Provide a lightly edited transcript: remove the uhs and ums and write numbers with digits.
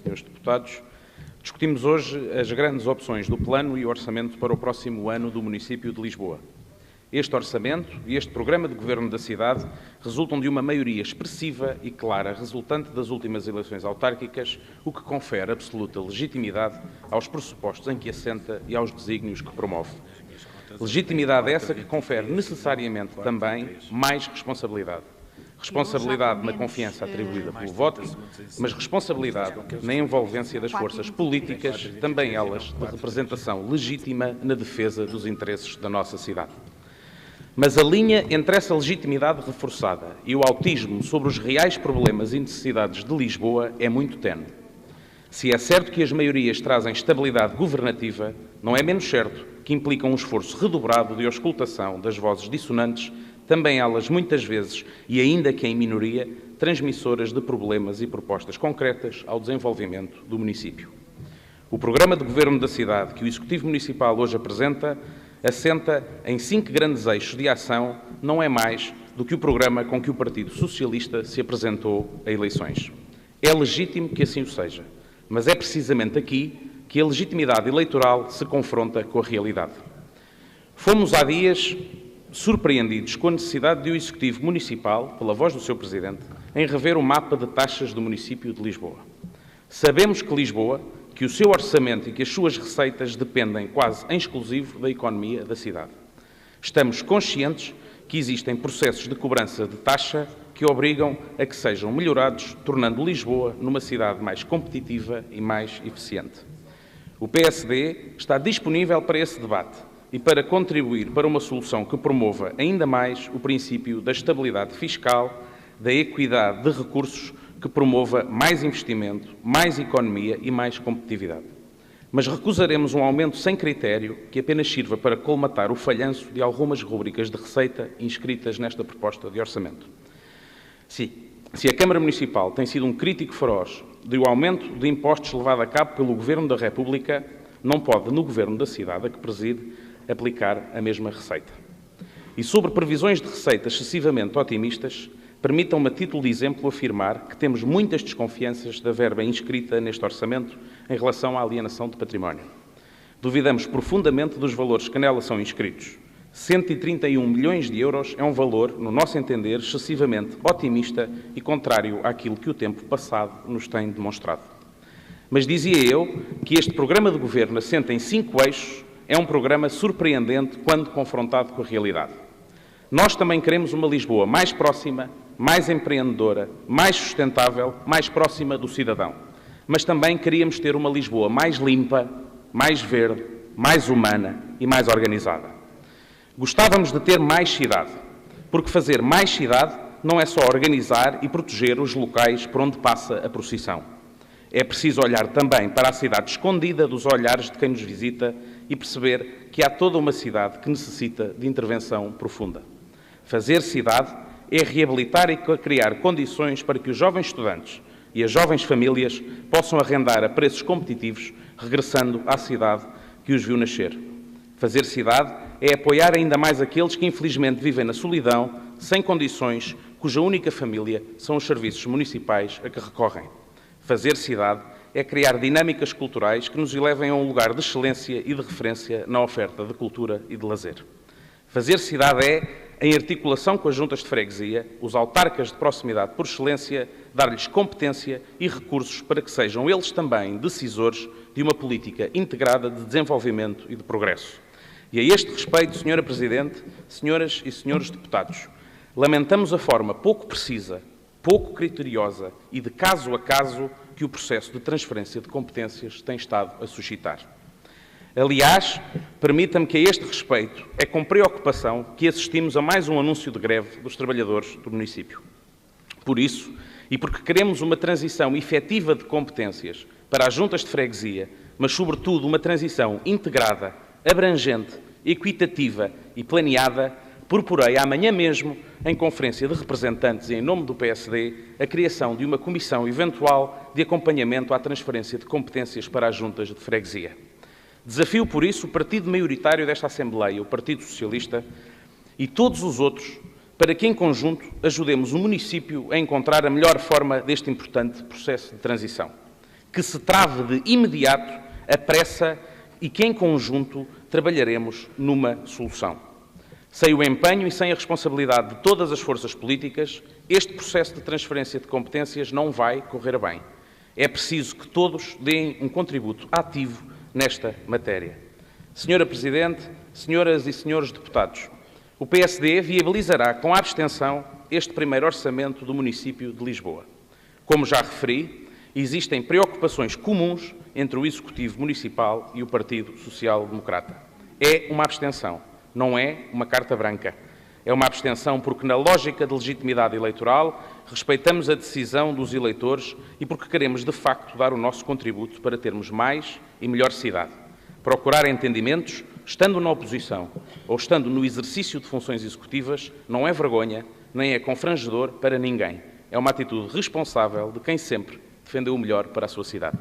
Senhores deputados, discutimos hoje as grandes opções do plano e orçamento para o próximo ano do município de Lisboa. Este orçamento e este programa de governo da cidade resultam de uma maioria expressiva e clara resultante das últimas eleições autárquicas, o que confere absoluta legitimidade aos pressupostos em que assenta e aos desígnios que promove. Legitimidade essa que confere necessariamente também mais responsabilidade. Responsabilidade na confiança atribuída pelo voto, mas responsabilidade na envolvência das forças políticas, também elas de representação legítima na defesa dos interesses da nossa cidade. Mas a linha entre essa legitimidade reforçada e o autismo sobre os reais problemas e necessidades de Lisboa é muito tenue. Se é certo que as maiorias trazem estabilidade governativa, não é menos certo que implicam um esforço redobrado de auscultação das vozes dissonantes, também elas muitas vezes, e ainda que em minoria, transmissoras de problemas e propostas concretas ao desenvolvimento do município. O programa de governo da cidade que o Executivo Municipal hoje apresenta assenta em 5 grandes eixos de ação, não é mais do que o programa com que o Partido Socialista se apresentou a eleições. É legítimo que assim o seja, mas é precisamente aqui que a legitimidade eleitoral se confronta com a realidade. Fomos há dias surpreendidos com a necessidade de o Executivo Municipal, pela voz do seu Presidente, em rever o mapa de taxas do município de Lisboa. Sabemos que Lisboa, que o seu orçamento e que as suas receitas dependem quase em exclusivo da economia da cidade. Estamos conscientes que existem processos de cobrança de taxa que obrigam a que sejam melhorados, tornando Lisboa numa cidade mais competitiva e mais eficiente. O PSD está disponível para esse debate e para contribuir para uma solução que promova ainda mais o princípio da estabilidade fiscal, da equidade de recursos, que promova mais investimento, mais economia e mais competitividade. Mas recusaremos um aumento sem critério que apenas sirva para colmatar o falhanço de algumas rúbricas de receita inscritas nesta proposta de orçamento. Se a Câmara Municipal tem sido um crítico feroz do aumento de impostos levado a cabo pelo Governo da República, não pode, no Governo da cidade a que preside, aplicar a mesma receita. E sobre previsões de receita excessivamente otimistas, permitam-me, a título de exemplo, afirmar que temos muitas desconfianças da verba inscrita neste orçamento em relação à alienação de património. Duvidamos profundamente dos valores que nela são inscritos. 131 milhões de euros é um valor, no nosso entender, excessivamente otimista e contrário àquilo que o tempo passado nos tem demonstrado. Mas dizia eu que este programa de governo assenta em 5 eixos, é um programa surpreendente quando confrontado com a realidade. Nós também queremos uma Lisboa mais próxima, mais empreendedora, mais sustentável, mais próxima do cidadão. Mas também queríamos ter uma Lisboa mais limpa, mais verde, mais humana e mais organizada. Gostávamos de ter mais cidade, porque fazer mais cidade não é só organizar e proteger os locais por onde passa a procissão. É preciso olhar também para a cidade escondida dos olhares de quem nos visita e perceber que há toda uma cidade que necessita de intervenção profunda. Fazer cidade é reabilitar e criar condições para que os jovens estudantes e as jovens famílias possam arrendar a preços competitivos, regressando à cidade que os viu nascer. Fazer cidade é apoiar ainda mais aqueles que infelizmente vivem na solidão, sem condições, cuja única família são os serviços municipais a que recorrem. Fazer cidade é criar dinâmicas culturais que nos elevem a um lugar de excelência e de referência na oferta de cultura e de lazer. Fazer cidade é, em articulação com as juntas de freguesia, os autarcas de proximidade por excelência, dar-lhes competência e recursos para que sejam eles também decisores de uma política integrada de desenvolvimento e de progresso. E a este respeito, Sra. Presidente, senhoras e senhores deputados, lamentamos a forma pouco precisa, pouco criteriosa e de caso a caso que o processo de transferência de competências tem estado a suscitar. Aliás, permita-me que a este respeito é com preocupação que assistimos a mais um anúncio de greve dos trabalhadores do município. Por isso, e porque queremos uma transição efetiva de competências para as juntas de freguesia, mas sobretudo uma transição integrada, abrangente, equitativa e planeada, proporei amanhã mesmo, em conferência de representantes e em nome do PSD, a criação de uma comissão eventual de acompanhamento à transferência de competências para as juntas de freguesia. Desafio, por isso, o partido maioritário desta Assembleia, o Partido Socialista, e todos os outros, para que, em conjunto, ajudemos o município a encontrar a melhor forma deste importante processo de transição. que se trave de imediato a pressa e que, em conjunto, trabalharemos numa solução. Sem o empenho e sem a responsabilidade de todas as forças políticas, este processo de transferência de competências não vai correr bem. É preciso que todos deem um contributo ativo nesta matéria. Senhora Presidente, senhoras e senhores deputados, o PSD viabilizará com a abstenção este primeiro orçamento do município de Lisboa. Como já referi, existem preocupações comuns entre o Executivo Municipal e o Partido Social Democrata. É uma abstenção, não é uma carta branca. É uma abstenção porque, na lógica de legitimidade eleitoral, respeitamos a decisão dos eleitores e porque queremos, de facto, dar o nosso contributo para termos mais e melhor cidade. Procurar entendimentos, estando na oposição ou estando no exercício de funções executivas, não é vergonha, nem é confrangedor para ninguém. É uma atitude responsável de quem sempre defendeu o melhor para a sua cidade.